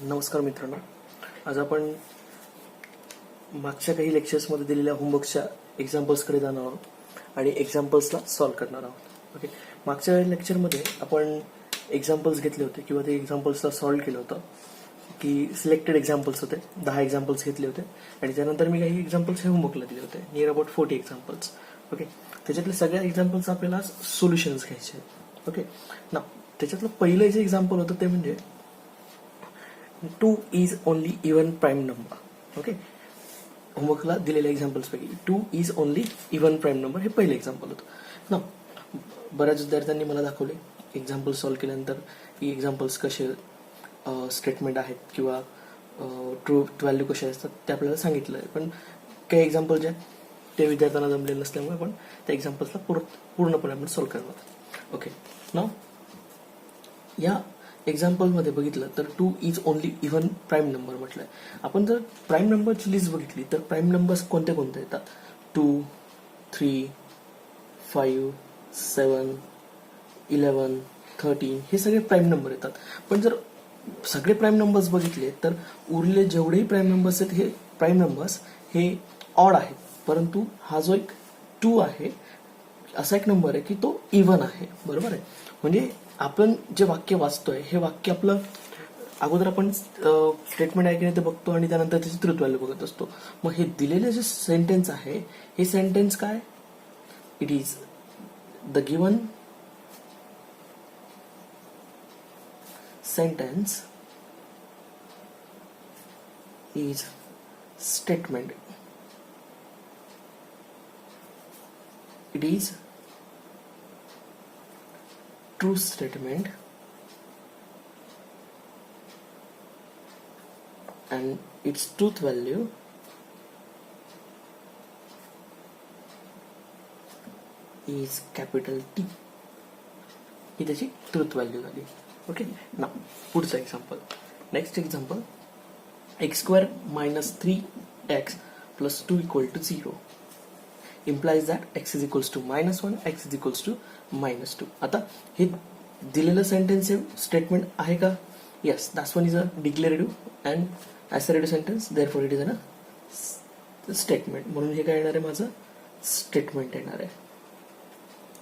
नमस्कार मित्रांनो, आज आपण मागच्या काही लेक्चर्समध्ये दिलेल्या होमवर्कच्या एक्झाम्पल्सकडे जाणार आहोत आणि एक्झाम्पल्सला सॉल्व्ह करणार आहोत. ओके, मागच्या लेक्चरमध्ये आपण एक्झाम्पल्स घेतले होते किंवा ते एक्झाम्पल्सला सॉल्व्ह केलं होतं की सिलेक्टेड एक्झाम्पल्स होते, 10 एक्झाम्पल्स घेतले होते आणि त्यानंतर मी काही एक्झाम्पल्स हे होमवर्कला दिले होते, नियर अबाउट 40 एक्झाम्पल्स. ओके, त्याच्यातले सगळ्या एक्झाम्पल्स आपल्याला सोल्युशन्स घ्यायचे आहेत. ओके ना, त्याच्यातलं पहिलं जे एक्झाम्पल होतं ते म्हणजे 2 is only even prime number. Okay, होमवर्कला दिलेल्या एक्झाम्पल्स पैकी 2 is only even prime number हे पहिलं एक्झाम्पल होतं ना. बऱ्याच विद्यार्थ्यांनी मला दाखवले एक्झाम्पल सॉल्व्ह केल्यानंतर की एक्झाम्पल्स कसे स्टेटमेंट आहेत किंवा ट्रूथ व्हॅल्यू कसे असतात ते आपल्याला सांगितलं आहे. पण काही एक्झाम्पल जे आहेत ते विद्यार्थ्यांना जमलेलं नसल्यामुळे आपण त्या एक्झाम्पल्सला पूर्णपणे आपण सॉल्व्ह करणार. ओके ना, या एक्झाम्पलमध्ये बघितलं तर 2 is only even prime number म्हटलंय. आपण जर प्राईम नंबरची लिस्ट बघितली तर प्राईम नंबर्स कोणते कोणते येतात? 2, 3, 5, 7, 11, 13 हे सगळे प्राईम नंबर येतात. पण जर सगळे प्राईम नंबर्स बघितले तर उरलेले जेवढेही प्राईम नंबर्स आहेत हे प्राईम नंबर्स हे ऑड आहेत, परंतु हा जो एक 2 आहे असा एक नंबर आहे की तो इव्हन आहे. बरोबर आहे, म्हणजे आपण जे वाक्य वाचतोय हे वाक्य आपलं अगोदर आपण स्टेटमेंट आहे की नाही ते बघतो आणि त्यानंतर त्याची ट्रूथ व्हॅल्यू बघत असतो. मग हे दिलेले जे सेंटेन्स आहे हे सेंटेन्स काय? It is the given sentence is statement. It is true statement and its truth value is capital T. ही त्याची ट्रूथ व्हॅल्यू झाली. ओके ना, पुढचं example, next example, x² minus 3x plus 2 equal to 0 implies that x is equals to -1, x is equals to -2. आता हे दिलेलं sentence हे statement आहे का? Yes, that's one is a declarative and assertive sentence, therefore it is a statement. म्हणून हे काय येणार आहे? माझं स्टेटमेंट येणार आहे.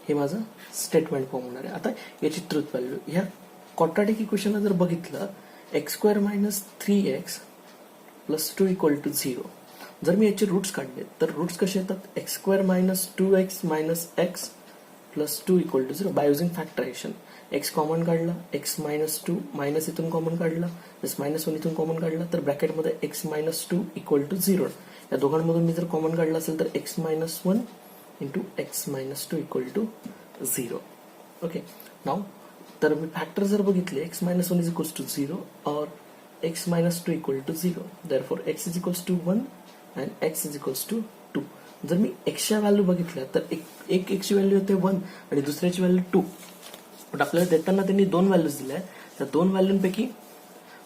हे माझं स्टेटमेंट फॉर्म होणार आहे. आता याची ट्रूथ व्हॅल्यू, ह्या क्वाड्रॅटिक इक्वेशनला जर बघितलं, x² minus 3x plus 2 equal to 0, जर मी याचे रूट्स काढले तर रूट्स कसे येतात? x² minus 2x minus x plus 2 equal to 0 by using factorisation. x common काढला, x minus 2 मायनस इथून कॉमन काढला, -1 इथून कॉमन काढला तर ब्रॅकेटमध्ये x minus 2 equal to 0. या दोघांमधून मी जर कॉमन काढला असेल तर x minus 1 into x minus 2 equal to 0. Okay, नाव तर मी फॅक्टर जर बघितले, x minus 1 is equals to 0 or x minus 2 equal to 0, therefore x is equals to 1 and x is equals to 2. जर मी x च्या value बघितल्या तर एक x ची value होते 1 आणि दुसऱ्याची व्हॅल्यू 2. पण आपल्याला देताना त्यांनी 2 व्हॅल्यूज दिल्या. त्या 2 व्हॅल्यूंपैकी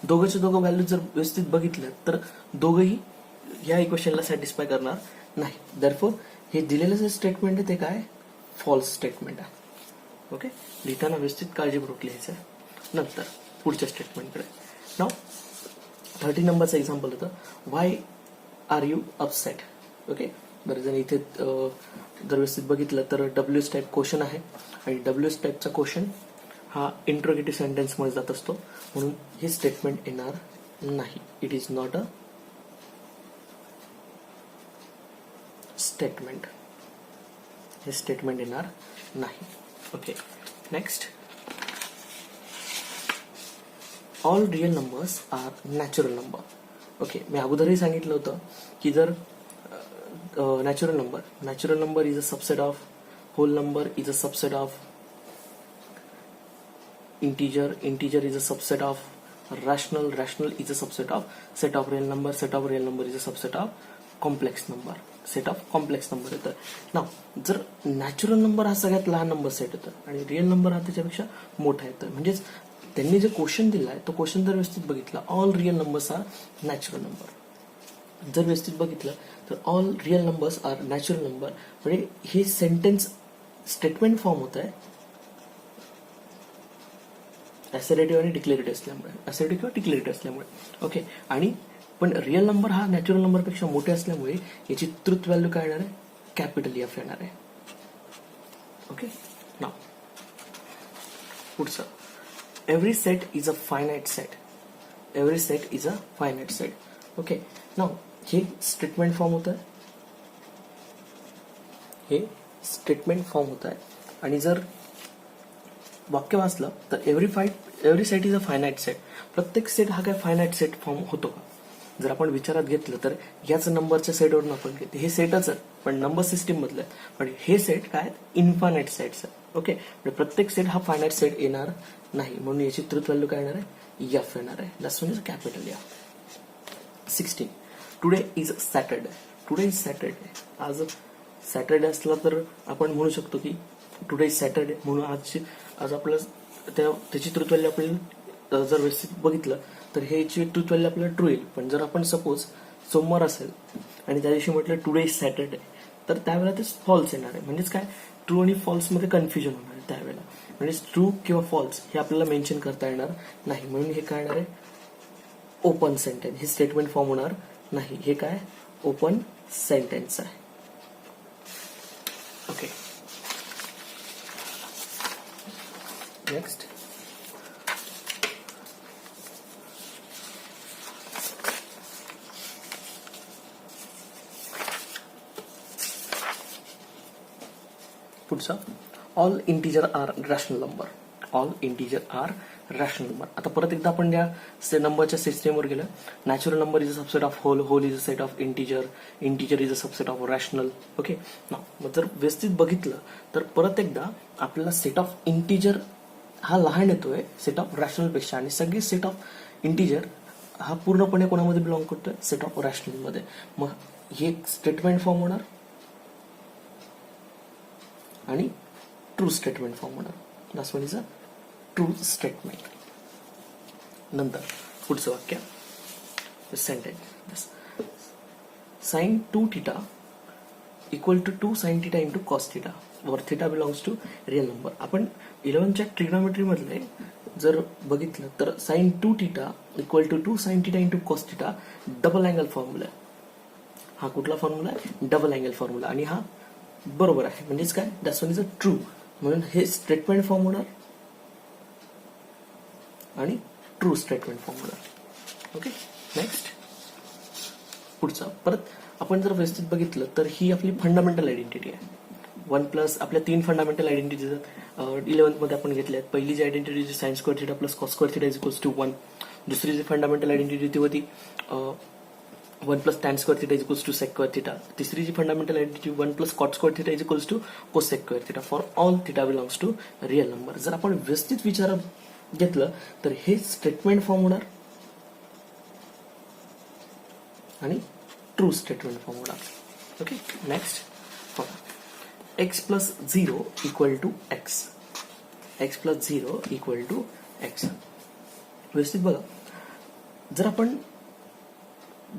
दोघंचे दोघं व्हॅल्यू जर व्यवस्थित बघितल्या तर दोघंही ह्या इक्वेशनला सॅटिस्फाय करणार नाही. देअरफॉर हे दिलेलं जे स्टेटमेंट आहे ते काय? फॉल्स स्टेटमेंट आहे. ओके, लिहिताना व्यवस्थित काळजीपूर्वक लिहायचं आहे. नंतर पुढच्या स्टेटमेंटकडे. नाव 30 नंबरचं एक्झाम्पल होतं, why are you upset. Okay, बरं, जर इथे जर व्यवस्थित बघितलं तर WH टाईप क्वेश्चन आहे आणि WH टाईपचा क्वेश्चन हा इंट्रोगेटिव्ह सेंटेन्स मध्ये जात असतो, म्हणून हे स्टेटमेंट येणार नाही. It is not a statement. हे स्टेटमेंट येणार नाही. Okay, next, all real numbers are natural number. ओके, मी अगोदरही सांगितलं होतं की जर natural number is a subset of whole number, is a subset of integer is a subset of rational is a subset of set of real number is a subset of complex number, set of complex number येतं. ना, जर natural number हा सगळ्यात लहान number set येतं आणि real number हा त्याच्यापेक्षा मोठा येतं. म्हणजेच त्यांनी जे क्वेश्चन दिलाय तो क्वेश्चन जर व्यवस्थित बघितला, all real numbers are natural number, जर व्यवस्थित बघितलं तर all real numbers are natural number, म्हणजे हे सेंटेन्स स्टेटमेंट फॉर्म होत आहे ऍसेरेटिव्ह आणि डिक्लेरेटिव्ह असल्यामुळे, ऍसेरेटिव्ह किंवा डिक्लेरेटिव्ह असल्यामुळे. ओके, आणि पण रिअल नंबर हा नॅचरल नंबरपेक्षा मोठे असल्यामुळे याची ट्रुथ व्हॅल्यू काय येणार आहे, कॅपिटल एफ येणार आहे. ओके, नाव पुढचं, every set is a finite set. Every set is a finite set. Okay, now हे स्टेटमेंट फॉर्म होत आहे, हे स्टेटमेंट फॉर्म होत आहे. आणि जर वाक्य वाचलं तर every set is a finite set. प्रत्येक सेट हा काय फायनाइट सेट फॉर्म होतो का, जर आपण विचारात घेतलं तर याच नंबरच्या सेटवरून आपण घेते, हे सेटच आहे पण नंबर सिस्टीम मधलं आहे, पण हे सेट काय इन्फायनाइट सेट्स आहे. ओके, म्हणजे प्रत्येक सेट हा फायनाइट सेट येणार नाही, म्हणून याची ट्रुथ व्हॅल्यू काय येणार आहे, एफ येणार आहे. That's one is capital F. 16, today is Saturday. Today is Saturday. आज सॅटरडे असला तर आपण म्हणू शकतो की टुडे इज सॅटरडे, म्हणून आज आपल्याला त्याची ट्रुथ व्हॅल्यू आपल्याला जर व्यवस्थित बघितलं तर ह्याची ट्रुथ व्हॅल्यू आपल्याला ट्रू येईल. पण जर आपण सपोज सोमवार असेल आणि त्या दिवशी म्हटलं टुडे इज सॅटरडे, तर त्यावेळेला ते फॉल्स येणार आहे. म्हणजेच काय, ट्रू आणि फॉल्स मध्ये कन्फ्युजन होणार आहे त्यावेळेला. म्हणजे ट्रू किंवा फॉल्स हे आपल्याला मेन्शन करता येणार नाही, म्हणून हे काय येणार आहे, ओपन सेंटेन्स. हे स्टेटमेंट फॉर्म होणार नाही, हे काय ओपन सेंटेन्स आहे. ओके, नेक्स्ट, पुढचा, all integer are rational number. All integer are rational number. आता परत एकदा आपण या नंबरच्या सिस्टमवर गेलं. Natural number is a subset of whole, whole is a set of integer, integer is a subset of rational. Okay, मग जर व्यवस्थित बघितलं तर परत एकदा आपल्याला सेट ऑफ इंटिजर हा लहान येतोय सेट ऑफ रॅशनल पेक्षा, आणि सगळी सेट ऑफ इंटिजर हा पूर्णपणे कोणामध्ये बिलॉंग करतोय, सेट ऑफ रॅशनल मध्ये. मग हे स्टेटमेंट फॉर्म होणार आणि ट्रू स्टेटमेंट फॉर्म होणार. That's one is a true statement. नंतर पुढचं वाक्य, sentence, sine 2 theta equal to 2 sine theta into cos theta, where theta belongs to real number. आपण 11च्या ट्रिग्नॉमेट्री मधले जर बघितलं तर sine 2 theta equal to 2 sine theta into cos theta double angle formula आहे. हा कुठला फॉर्म्युला आहे, डबल अँगल फॉर्म्युला, आणि हा बरोबर आहे. म्हणजेच काय, that's one is a true, म्हणून हे स्टेटमेंट फॉर्म होणार आणि ट्रू स्टेटमेंट फॉर्म होणार. ओके, नेक्स्ट, पुढचा. परत आपण जर व्यवस्थित बघितलं तर ही आपली फंडामेंटल आयडेंटिटी आहे. 1+ आपल्या 3 फंडामेंटल आयडेंटिटीज 11th मध्ये आपण घेतल्या आहेत. पहिली जी आयडेंटिटी जी sine square theta plus cos square theta is equals to 1. दुसरी जी फंडामेंटल आयडेंटिटी ती होती 1+ tan square theta is equals to sec square theta. तिसरी जी fundamental identity 1+ cot square theta is equals to cosec square theta for all theta belongs to real number. जर आपण व्यवस्थित विचारात घेतलं तर हे स्टेटमेंट फॉर्म होणार आणि ट्रू स्टेटमेंट फॉर्म होणार. Okay, next, x plus 0 equal to x. X plus 0 equal to x. व्यवस्थित बघा, जर आपण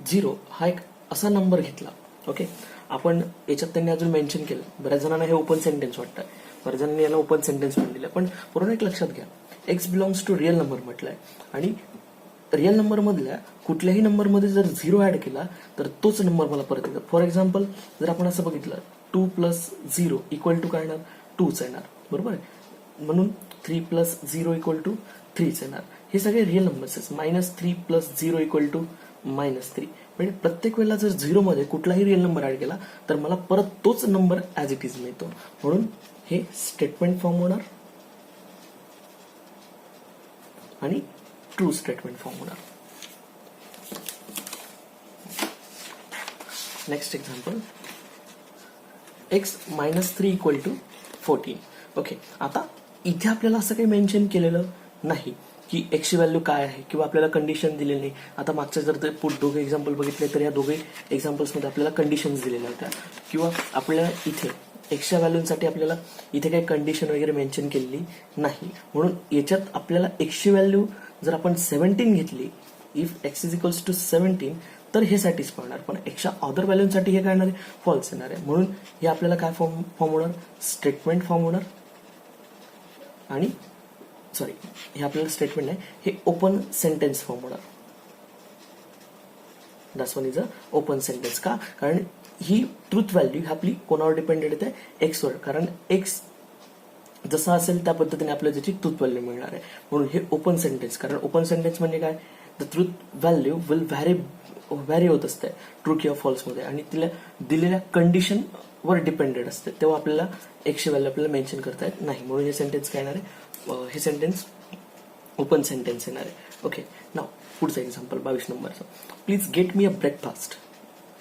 0 हा एक असा नंबर घेतला, ओके, आपण याच्यात त्यांनी अजून मेन्शन केलं, बऱ्याच जणांना हे ओपन सेंटेन्स वाटतंय, बऱ्याच जणांनी याला ओपन सेंटेन्स पण दिलं, पण पूर्ण एक लक्षात घ्या, x belongs to real number म्हटलंय, आणि रिअल नंबर मधल्या कुठल्याही नंबर मध्ये जर 0 ऍड केला तर तोच नंबर मला परत येतो. फॉर एक्झाम्पल, जर आपण असं बघितलं 2 + 0 इक्वल टू काय येणार, 2च येणार, बरोबर आहे. म्हणून 3 + 0 इक्वल टू 3च येणार. हे सगळे रिअल नंबर्स आहेत. -3 + 0 इक्वल टू -3. म्हणजे प्रत्येक वेळेला जर 0 मध्ये कुठलाही रिअल नंबर ऍड केला तर मला परत तोच नंबर ऍज इट इज मिळतो. म्हणून हे स्टेटमेंट फॉर्म होणार आणि ट्रू स्टेटमेंट फॉर्म होणार. Next example, x - 3 equal to 14. Okay, आता इथे आपल्याला असं काही मेन्शन केलेलं नाही की x ची व्हॅल्यू काय आहे, किंवा आपल्याला कंडिशन दिलेली नाही. आता मागच्या जर ते दोघे एक्झाम्पल बघितले तर या दोघे एक्झाम्पल्स मध्ये आपल्याला कंडिशन्स दिलेल्या होत्या, किंवा आपल्याला इथे x च्या व्हॅल्यूसाठी आपल्याला इथे काही कंडिशन वगैरे मेन्शन केलेली नाही. म्हणून याच्यात आपल्याला x ची व्हॅल्यू जर आपण 17 घेतली, if x is equals to 17, तर हे सॅटिस्फाय होणार. पण एक्सच्या अदर व्हॅल्यूसाठी हे काय येणार आहे, फॉल्स येणार आहे. म्हणून हे आपल्याला काय फॉर्म होणार, स्टेटमेंट फॉर्म होणार आणि सॉरी, हे आपल्याला स्टेटमेंट नाही, हे ओपन सेंटेन्स फॉर्म होणार. That's one is a open sentence. का? कारण ही ट्रूथ व्हॅल्यू आपली कोणावर डिपेंडेड येते? एक्सवर. कारण एक्स जसा असेल त्या पद्धतीने आपल्याला त्याची ट्रूथ व्हॅल्यू मिळणार आहे. म्हणून हे ओपन सेंटेन्स. कारण ओपन सेंटेन्स म्हणजे काय? The truth value will vary होत असते ट्रू किंवा फॉल्स मध्ये, आणि तिला दिलेल्या कंडिशन वर डिपेंडेड असते. तेव्हा आपल्याला एक्सची व्हॅल्यू आपल्याला मेन्शन करता येत नाही. म्हणून हे सेंटेन्स काय येणार आहे? हे सेंटेन्स ओपन सेंटेन्स येणार आहे. ओके, नाव पुढचं एक्झाम्पल 22 नंबरचं. Please get me a breakfast.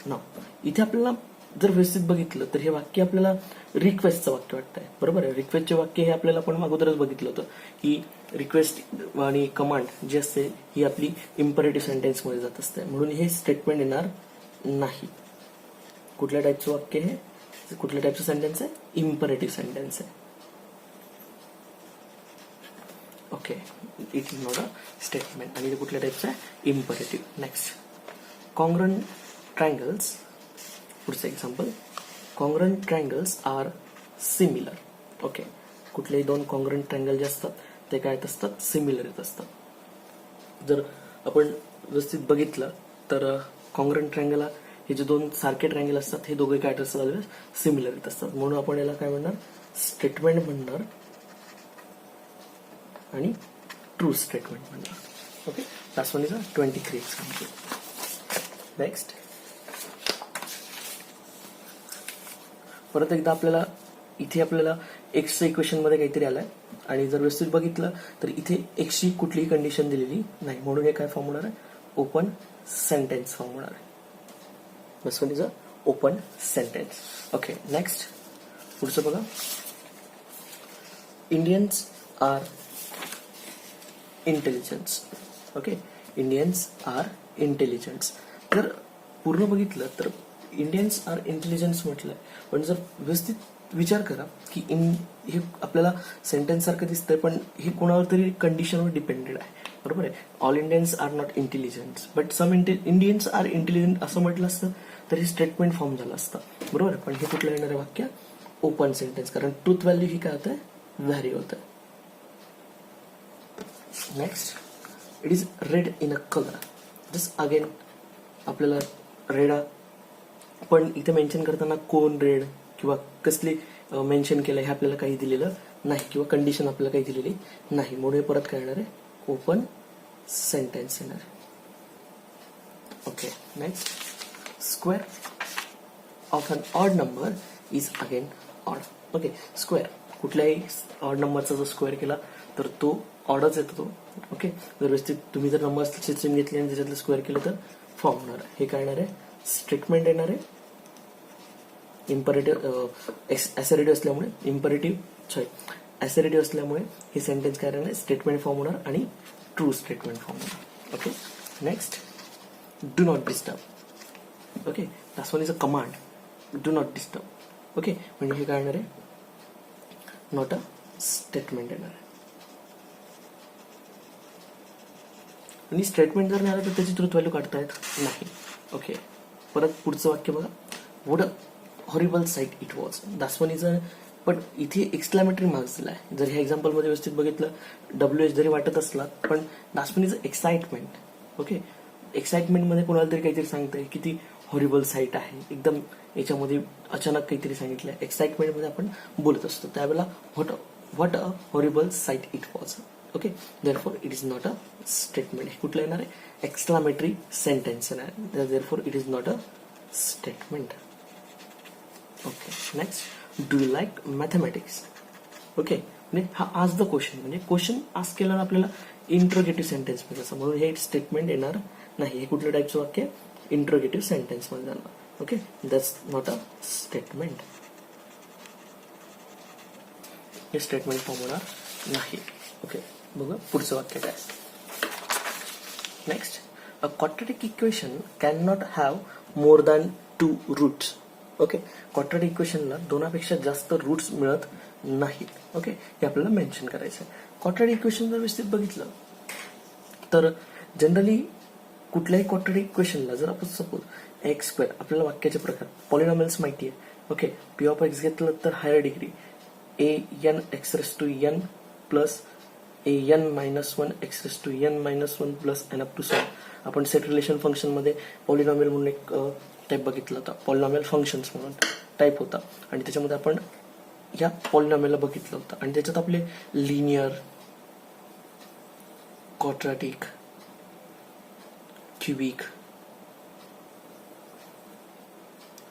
Now इथे आपल्याला जर व्यवस्थित बघितलं तर हे वाक्य आपल्याला रिक्वेस्टचं वाक्य वाटतंय. बरोबर आहे. रिक्वेस्टचे वाक्य हे आपल्याला आपण अगोदरच बघितलं होतं की रिक्वेस्ट आणि कमांड जी असते ही आपली इम्परेटिव्ह सेंटेन्स मध्ये जात असते. म्हणून हे स्टेटमेंट येणार नाही. कुठल्या टाईपचं वाक्य हे? कुठल्या टाईपचं सेंटेन्स आहे? इम्परेटिव्ह सेंटेन्स आहे. Okay, it is not a statement. आणि कुठल्या टाईपचं आहे? इम्परेटिव्ह. Next, congruent triangles. पुढचं example, congruent triangles are similar. Okay, कुठलेही दोन कॉन्ग्रुएंट ट्रायंगल जे असतात ते काय असतात? सिमिलर येत असतात. जर आपण व्यवस्थित बघितलं तर कॉन्ग्रुएंट ट्रायंगल हे जे दोन सारखे ट्रायंगल असतात हे दोघे काय असतात? सिमिलर येत असतात. म्हणून आपण याला काय म्हणणार? स्टेटमेंट म्हणणार आणि ट्रू स्टेटमेंट म्हणणार. Okay, last one is a 23 example. Next, परत एकदा आपल्याला इथे आपल्याला एक्सच्या इक्वेशन मध्ये काहीतरी आलंय आणि जर व्यवस्थित बघितलं तर इथे एक्सची कुठलीही कंडिशन दिलेली नाही. म्हणून हे काय फॉर्म होणार आहे? ओपन सेंटेन्स फॉर्म होणार आहे. This one is a open sentence. Okay, next पुढचं बघा. Indians are intelligence. Okay, Indians are intelligence. जर पूर्ण बघितलं तर इंडियन्स आर इंटेलिजन्स म्हटलंय, पण जर व्यवस्थित विचार करा की हे आपल्याला सेंटेन्स सारखं दिसतंय, पण हे कोणावर तरी कंडिशनवर डिपेंडेड आहे. बरोबर आहे. All Indians are not intelligent, but some Indians are intelligent असं म्हटलं असतं तर हे स्टेटमेंट फॉर्म झालं असतं. बरोबर आहे. पण हे कुठलं येणार आहे वाक्य? Open sentence. कारण ट्रूथ व्हॅल्यू ही काय होत आहे? व्हॅरी होत आहे. Next, it is red in a colour. Just again आपल्याला रेड, पण इथे मेन्शन करताना कोण रेड किंवा कसली मेन्शन केलं हे आपल्याला काही दिलेलं नाही, किंवा कंडिशन आपल्याला काही दिलेली नाही. म्हणून परत काय येणार आहे? ओपन सेंटेन्स येणार आहे. Okay, next, square of an odd number is again odd. Okay, square कुठल्याही ऑड नंबरचा जर स्क्वेअर केला तर तो ऑडच येतो तो. ओके, जर व्यवस्थित तुम्ही जर नंबर सिस्टम घेतली आणि त्याच्यातलं स्क्वेअर केलं तर फॉर्म होणार आहे. हे काय येणार आहे? स्टेटमेंट येणार आहे. इम्परेटिव्ह ऍसरेटिव्ह असल्यामुळे ऍसरेटिव्ह असल्यामुळे हे सेंटेन्स काय राहणार? स्टेटमेंट फॉर्म होणार आणि ट्रू स्टेटमेंट फॉर्म होणार. Okay, next, do not disturb. Okay, last one is a command. Do not disturb. Okay, म्हणजे हे काय येणार आहे? नॉट अ स्टेटमेंट येणार आहे. आणि स्टेटमेंट जर नाही आलं तर त्याची ट्रूथ व्हॅल्यू काढता येत नाही. ओके, परत पुढचं वाक्य बघा. What a horrible site it was. That's one is अ, पण इथे एक्सक्लामेटरी मार्क्स दिला आहे. जर ह्या एक्झाम्पल मध्ये व्यवस्थित बघितलं WH जरी वाटत असला, पण that's one is excitement. Okay, excitement मध्ये कोणाला तरी काहीतरी सांगतंय की ती हॉरिबल साईट आहे, एकदम याच्यामध्ये अचानक काहीतरी सांगितलंय. एक्साइटमेंट मध्ये आपण बोलत असतो त्यावेळेला what a horrible site it was. Okay, therefore it is not a statement. हे कुठलं येणार आहे? एक्सक्लामेटरी सेंटेन्स येणार आहे. Therefore it is not a statement. Okay, next, do you like mathematics. Okay, म्हणजे हा आज द क्वेश्चन, म्हणजे क्वेश्चन आज केल्यावर आपल्याला इंट्रोगेटिव्ह सेंटेन्स मिळतं. म्हणून हे स्टेटमेंट येणार नाही. हे कुठल्या टाईपचं वाक्य? इंट्रोगेटिव्ह सेंटेन्स मध्ये जाणार. Okay, that's not a statement. हे स्टेटमेंट फॉर्म होणार नाही. ओके, बघा पुढचं वाक्य काय. Next, a quadratic equation can not have more than 2 roots. Okay, quadratic इक्वेशनला दोनापेक्षा जास्त रूट्स मिळत नाहीत. ओके, हे आपल्याला मेन्शन करायचं आहे. क्वाड्रॅटिक इक्वेशन जर व्यवस्थित बघितलं तर जनरली कुठल्याही क्वाड्रॅटिक इक्वेशनला जर आपण सपोज एक्स स्क्वेअर, आपल्याला वाक्याचे प्रकार पॉलिनॉमियल्स माहिती आहे. ओके, पी ऑफ एक्स घेतलं तर higher degree an x raised to n plus n minus one x raise to n minus one plus n up to some. आपण सेट रिलेशन फंक्शन मध्ये polynomial म्हणून एक type बघितला होता, polynomial functions म्हणून type होता, आणि त्याच्यामध्ये आपण या पॉलिनॉमियलला बघितलं होतं, आणि त्याच्यात आपले लिनियर, क्वाड्रॅटिक, क्युबिक,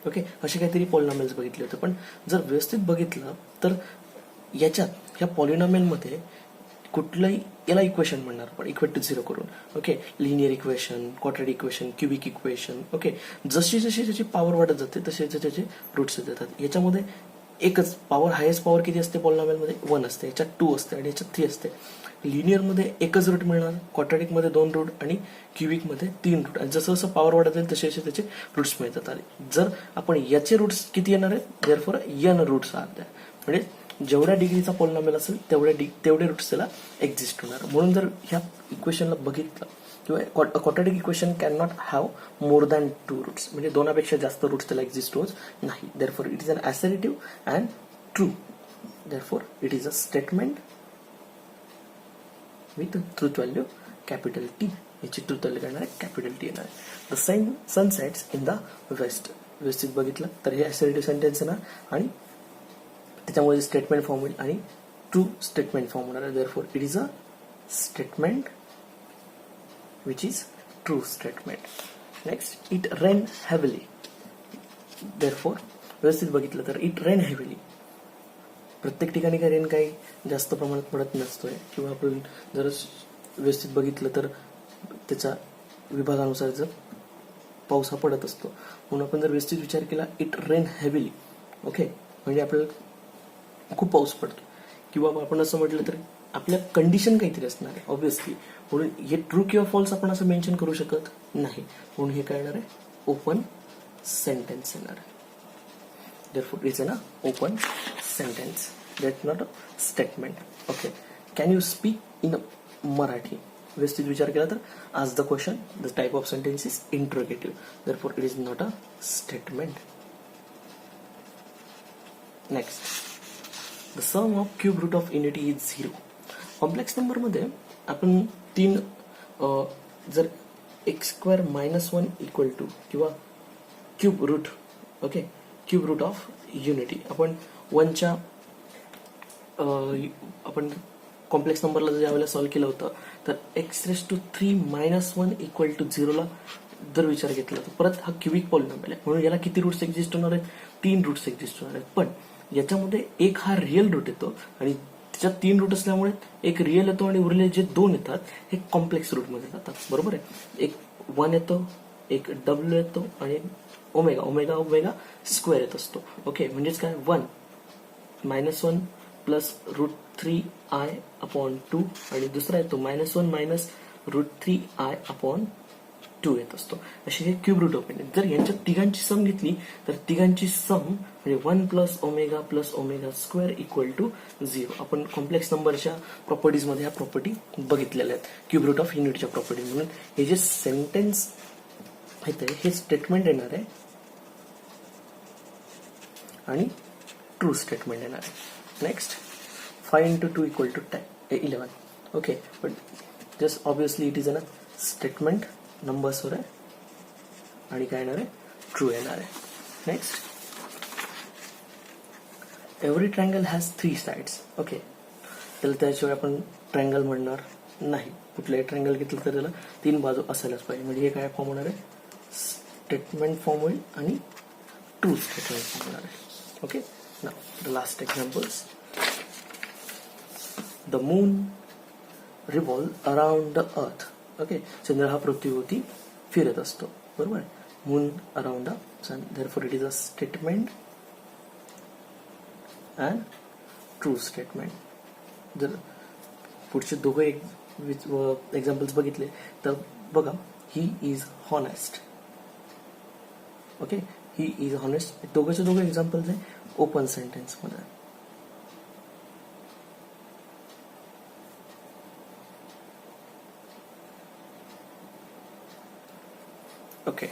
ओके, असे काहीतरी पॉलिनॉमियल्स बघितले होते. पण जर व्यवस्थित बघितलं तर याच्यात ह्या पॉलिनॉमियलमध्ये कुठलंही याला इक्वेशन म्हणणार आपण इक्वेट टू झिरो करून. Okay, linear equation, quadratic equation, cubic equation. Okay, जशी जशी त्याची पॉवर वाढत जाते तसे त्याचे रूट्स येतात. याच्यामध्ये एकच पॉवर, हायेस्ट पॉवर किती असते पॉलिनॉमियलमध्ये? 1 असते, याच्यात 2 असते आणि याच्यात 3 असते. लिनियरमध्ये एकच रूट मिळणार, क्वाड्रॅटिकमध्ये 2 रूट आणि क्युबिकमध्ये 3 रूट. आणि जसं जसं पॉवर वाढत जाईल तसे तसे त्याचे रूट्स मिळतात. आणि जर आपण याचे रूट्स किती येणार आहेत, देअरफॉर n रूट्स आर द्या, म्हणजे जेवढ्या डिग्रीचा पॉलिनॉमियल असेल तेवढे रूट्स त्याला एक्झिस्ट होणार. म्हणून जर ह्या इक्वेशनला बघितलं, किंवा quadratic equation can not have more than 2 roots, म्हणजे 2पेक्षा जास्त रूट्स त्याला एक्झिस्ट होत नाही. Therefore it is an assertive and true. Therefore it is a statement with truth value capital T. याची ट्रूथ व्हॅल्यू काय येणार आहे? कॅपिटल टी येणार आहे. The sun sets in the west. व्यवस्थित बघितलं तर हे असर्टिव्ह सेंटेन्स आहे ना, आणि त्याच्यामध्ये स्टेटमेंट फॉर्म होईल आणि ट्रू स्टेटमेंट फॉर्म होणार आहे. Therefore it is a statement which is true statement. Next, it rain heavily. Therefore व्यवस्थित बघितलं तर इट रेन हेविली. प्रत्येक ठिकाणी काय रेन काही जास्त प्रमाणात पडत नसतोय, किंवा आपण जर व्यवस्थित बघितलं तर त्याच्या विभागानुसार जर पाऊस हा पडत असतो. म्हणून आपण जर व्यवस्थित विचार केला, इट रेन हेविली, ओके, म्हणजे आपल्याला खूप पाऊस पडतो. किंवा आपण असं म्हटलं तर आपल्या कंडिशन काहीतरी असणार आहे ऑब्व्हियसली. म्हणून हे ट्रू किंवा फॉल्स आपण असं मेन्शन करू शकत नाही. म्हणून हे काय येणार आहे? ओपन सेंटेन्स येणार आहे. Therefore, it is an open sentence. That's not a statement. Okay. Can you speak in Marathi? व्यवस्थित विचार केला तर as the question, the type of sentence is interrogative. Therefore, it is not a statement. Next, the sum of cube root of unity is 0. Complex number मध्ये आपण 3 जर x² -1 equal to किंवा cube root, okay, cube root of unity, आपण 1च्या आपण complex नंबरला ज्या वेळेला सॉल्व्ह केलं होतं तर x⁻³ -1 इक्वल टू 0ला जर विचार घेतला तर परत हा क्युबिक पॉलिनॉमियल आहे. म्हणून याला किती रूट्स एक्झिस्ट होणार आहेत? 3 रूट्स एक्झिस्ट होणार आहेत. पण याच्यामध्ये एक हा रिअल रूट येतो, आणि त्याच्यात 3 रूट असल्यामुळे एक रिअल येतो आणि उरलेले जे 2 येतात हे कॉम्प्लेक्स रूट मध्ये जातात. बरोबर आहे. एक 1 येतो, एक W येतो, आणि एक ओमेगा स्क्वेअर येत असतो. ओके, म्हणजेच काय? 1 -1 प्लस √3i अपॉन 2, आणि दुसरा येतो -1 √3i अपॉन 2 येत असतो. असे हे क्यूब रूट ऑफ. जर यांच्या तिघांची सम घेतली तर तिघांची सम म्हणजे 1 plus omega square equal to 0. आपण कॉम्प्लेक्स नंबरच्या प्रॉपर्टीज मध्ये ह्या प्रॉपर्टी बघितलेल्या आहेत, क्यूब रूट ऑफ युनिटच्या प्रॉपर्टी. म्हणून हे जे सेंटेन्स येते हे स्टेटमेंट येणार आहे आणि ट्रू स्टेटमेंट येणार आहे. Next, 5 × 2 equal to 11. ओके, पण just obviously it is a statement नंबर्सवर आहे, आणि काय येणार आहे? ट्रू येणार आहे. Next, every triangle has 3 sides. Okay, त्याशिवाय आपण ट्रायंगल म्हणणार नाही. कुठलाही ट्रायंगल घेतलं तर त्याला 3 बाजू असायलाच पाहिजे. म्हणजे हे काय फॉर्म होणार आहे? स्टेटमेंट फॉर्म होईल आणि ट्रू स्टेटमेंट फॉर्म होणार आहे. Okay, now the last examples. The moon revolve around the earth. Okay, चंद्र हा पृथ्वीभोवती फिरत असतो. बरोबर आहे. Moon around the sun. Therefore it is a statement and true statement. जर पुढचे दोघं एक्झाम्पल्स बघितले तर बघा, he is honest. Okay, he is honest. दोघंचे दोघं एक्झाम्पल्स आहे ओपन सेंटेन्स मध्ये. ओके.